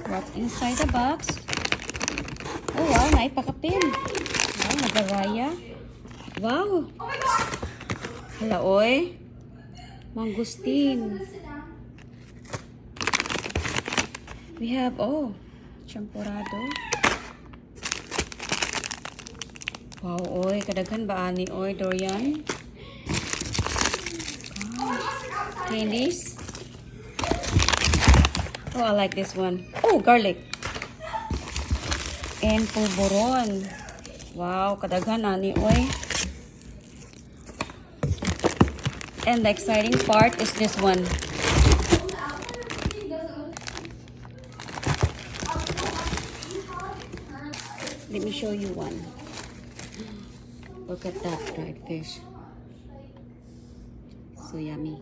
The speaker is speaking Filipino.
What's inside the box? Oh wow, naipakapin. Wow, nagaraya. Wow. Hala, oy. Mangustin. We have, oh, champurado. Wow, oy. Kadaghan ba ani, oy, Dorian? Candies. Oh, I like this one. Oh, garlic. And pulburon. Wow, kadaghan ani, oy. And the exciting part is this one. Let me show you one. Look at that dried fish. So yummy.